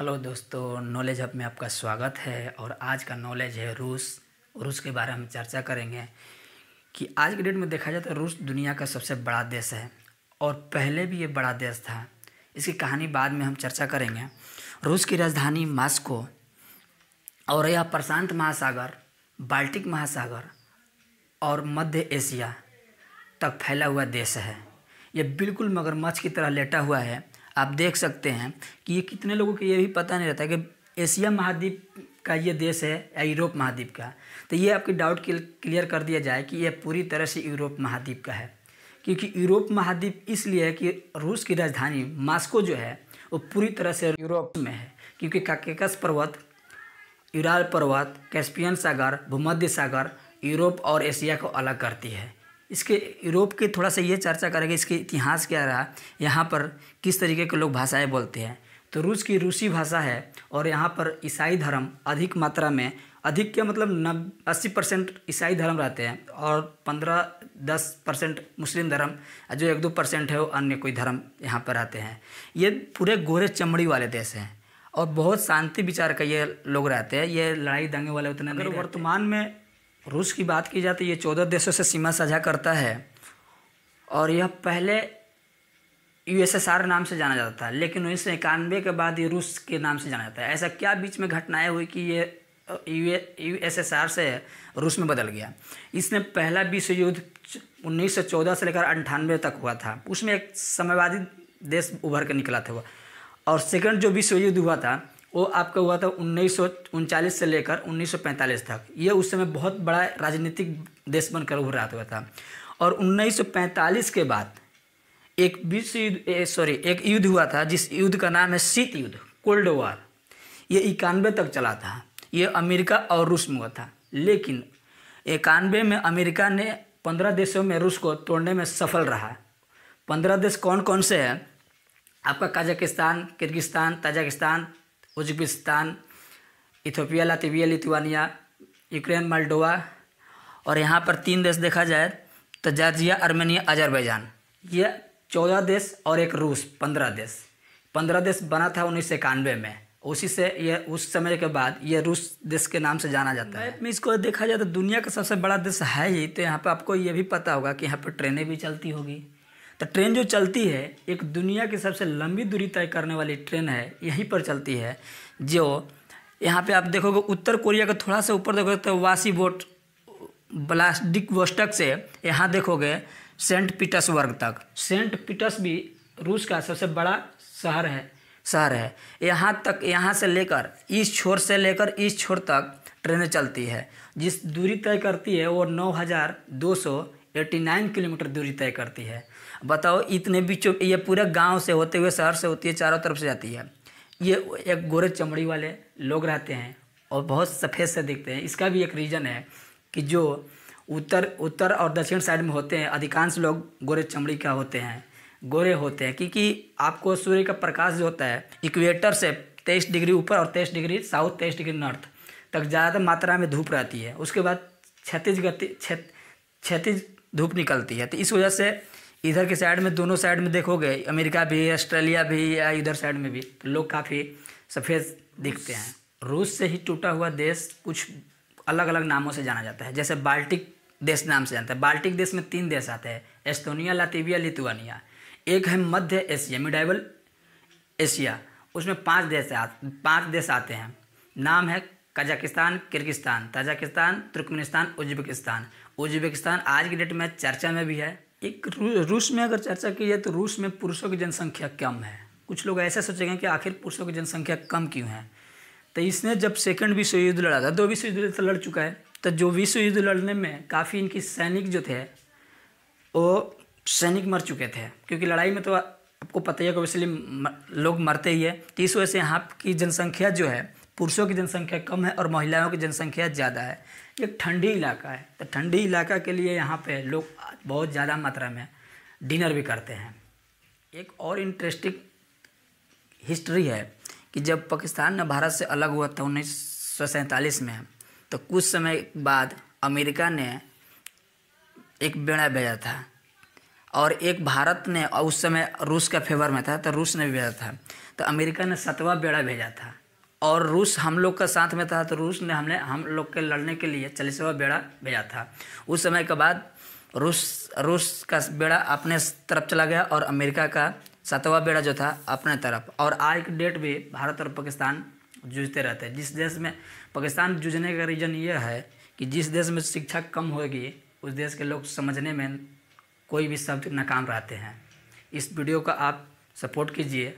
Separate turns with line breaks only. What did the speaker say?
Hello दोस्तों, knowledge hub में आपका स्वागत है। और आज का नॉलेज है रूस के बारे में चर्चा करेंगे कि आज के डेट में देखा जाए तो रूस दुनिया का सबसे बड़ा देश है और पहले भी ये बड़ा देश था। इसकी कहानी बाद में हम चर्चा करेंगे। रूस की राजधानी मॉस्को और यह प्रशांत महासागर, बाल्टिक महासागर और मध्य एशिया तक फैला हुआ देश है। ये बिल्कुल मगरमच्छ की तरह लेटा हुआ है। आप देख सकते हैं कि ये कितने लोगों को ये भी पता नहीं रहता कि एशिया महाद्वीप का ये देश है या यूरोप महाद्वीप का। तो ये आपकी डाउट क्लियर कर दिया जाए कि ये पूरी तरह से यूरोप महाद्वीप का है, क्योंकि यूरोप महाद्वीप इसलिए है कि रूस की राजधानी मॉस्को जो है वो पूरी तरह से यूरोप में है, क्योंकि काकेकस पर्वत, यूराल पर्वत, कैस्पियन सागर, भूमध्य सागर यूरोप और एशिया को अलग करती है। इसके यूरोप की थोड़ा सा ये चर्चा करेंगे, इसके इतिहास क्या रहा, यहाँ पर किस तरीके के लोग भाषाएं बोलते हैं। तो रूस की रूसी भाषा है और यहाँ पर ईसाई धर्म अधिक मात्रा में, अधिक क्या मतलब 80% ईसाई धर्म रहते हैं और 15-10% मुस्लिम धर्म, जो 1-2% है वो अन्य कोई धर्म यहाँ पर रहते हैं। ये पूरे गोरे चमड़ी वाले देश हैं और बहुत शांति विचार का ये लोग रहते हैं। ये लड़ाई दंगे वाले उतने नहीं रहते। वर्तमान में रूस की बात की जाए तो ये 14 देशों से सीमा साझा करता है और यह पहले यूएसएसआर नाम से जाना जाता था, लेकिन 1991 के बाद ये रूस के नाम से जाना जाता है। ऐसा क्या बीच में घटनाएं हुई कि ये यूएसएसआर से रूस में बदल गया। इसने पहला विश्व युद्ध 1914 से लेकर 98 तक हुआ था। उसमें एक साम्यवादी देश उभर कर निकला था वो। और सेकंड जो विश्व युद्ध हुआ था वो आपका हुआ था 1939 से लेकर 1945 तक। ये उस समय बहुत बड़ा राजनीतिक देश बनकर उभर रहा हुआ था। और 1945 के बाद एक एक युद्ध हुआ था, जिस युद्ध का नाम है शीत युद्ध, कोल्ड वॉर। ये 91 तक चला था। ये अमेरिका और रूस में हुआ था, लेकिन 91 में अमेरिका ने 15 देशों में रूस को तोड़ने में सफल रहा। 15 देश कौन कौन से हैं? आपका Kazakhstan, Kyrgyzstan, Tajikistan, Uzbekistan, Ethiopia, Latvia, Lithuania, Ukraine, Moldova और यहाँ पर 3 देश देखा जाए तो जॉर्जिया, आर्मेनिया, अजरबैजान। ये 14 देश और एक रूस, 15 देश। 15 देश बना था 1991 में। उसी से ये उस समय के बाद ये रूस देश के नाम से जाना जाता है। में इसको देखा जाए तो दुनिया का सबसे बड़ा देश है ही। तो यहाँ पर आपको ये भी पता होगा कि यहाँ पर ट्रेनें भी चलती होगी। तो ट्रेन जो चलती है, एक दुनिया की सबसे लंबी दूरी तय करने वाली ट्रेन है, यहीं पर चलती है। जो यहाँ पे आप देखोगे उत्तर कोरिया का थोड़ा सा ऊपर देखोगे तो वासीबोट व्लादिवोस्टोक से यहाँ देखोगे सेंट पीटर्सबर्ग तक। सेंट पीटर्स भी रूस का सबसे बड़ा शहर है। यहाँ से लेकर इस छोर से लेकर इस छोर तक ट्रेनें चलती है। जिस दूरी तय करती है वो 9,289 किलोमीटर दूरी तय करती है। बताओ, इतने बीचों ये पूरे गांव से होते हुए शहर से होती है, चारों तरफ से जाती है। ये एक गोरे चमड़ी वाले लोग रहते हैं और बहुत सफ़ेद से दिखते हैं। इसका भी एक रीज़न है कि जो उत्तर और दक्षिण साइड में होते हैं, अधिकांश लोग गोरे चमड़ी का होते हैं, गोरे होते हैं, क्योंकि आपको सूर्य का प्रकाश जो होता है इक्वेटर से 23 डिग्री ऊपर और 23 डिग्री साउथ, 23 डिग्री नॉर्थ तक ज़्यादा मात्रा में धूप रहती है। उसके बाद क्षैतिज धूप निकलती है। तो इस वजह से इधर के साइड में, दोनों साइड में देखोगे, अमेरिका भी, ऑस्ट्रेलिया भी या इधर साइड में भी लोग काफ़ी सफ़ेद दिखते हैं। रूस से ही टूटा हुआ देश कुछ अलग अलग नामों से जाना जाता है। जैसे बाल्टिक देश नाम से जानता है। बाल्टिक देश में 3 देश आते हैं, एस्टोनिया, लातविया, लिथुआनिया। एक है मध्य एशिया, मिडाइवल एशिया, उसमें 5 देश आते हैं। नाम है Kazakhstan, Kyrgyzstan, Tajikistan, Turkmenistan, Uzbekistan आज की डेट में चर्चा में भी है। एक रूस में अगर चर्चा की जाए तो रूस में पुरुषों की जनसंख्या कम है। कुछ लोग ऐसा सोचेंगे कि आखिर पुरुषों की जनसंख्या कम क्यों है। तो इसने जब सेकंड विश्व युद्ध लड़ा था, 2 विश्व युद्ध तो लड़ चुका है, तो जो विश्व युद्ध लड़ने में काफ़ी इनकी सैनिक जो थे वो सैनिक मर चुके थे, क्योंकि लड़ाई में तो आपको पता ही है कि ऑब्वियसली लोग मरते ही है। तो इस वजह से यहाँ की जनसंख्या जो है, पुरुषों की जनसंख्या कम है और महिलाओं की जनसंख्या ज़्यादा है। एक ठंडी इलाका है, तो ठंडी इलाका के लिए यहाँ पे लोग बहुत ज़्यादा मात्रा में डिनर भी करते हैं। एक और इंटरेस्टिंग हिस्ट्री है कि जब पाकिस्तान ने भारत से अलग हुआ था 1947 में, तो कुछ समय बाद अमेरिका ने एक बेड़ा भेजा था और एक भारत ने, और उस समय रूस का फेवर में था तो रूस ने भी भेजा था। तो अमेरिका ने 7वां बेड़ा भेजा था और रूस हम लोग का साथ में था, तो रूस ने हम लोग के लड़ने के लिए 40वां बेड़ा भेजा था। उस समय के बाद रूस का बेड़ा अपने तरफ चला गया और अमेरिका का 7वां बेड़ा जो था अपने तरफ। और आज की डेट भी भारत और पाकिस्तान जूझते रहते हैं। जिस देश में पाकिस्तान जूझने का रीज़न ये है कि जिस देश में शिक्षा कम होगी उस देश के लोग समझने में कोई भी शब्द नाकाम रहते हैं। इस वीडियो का आप सपोर्ट कीजिए।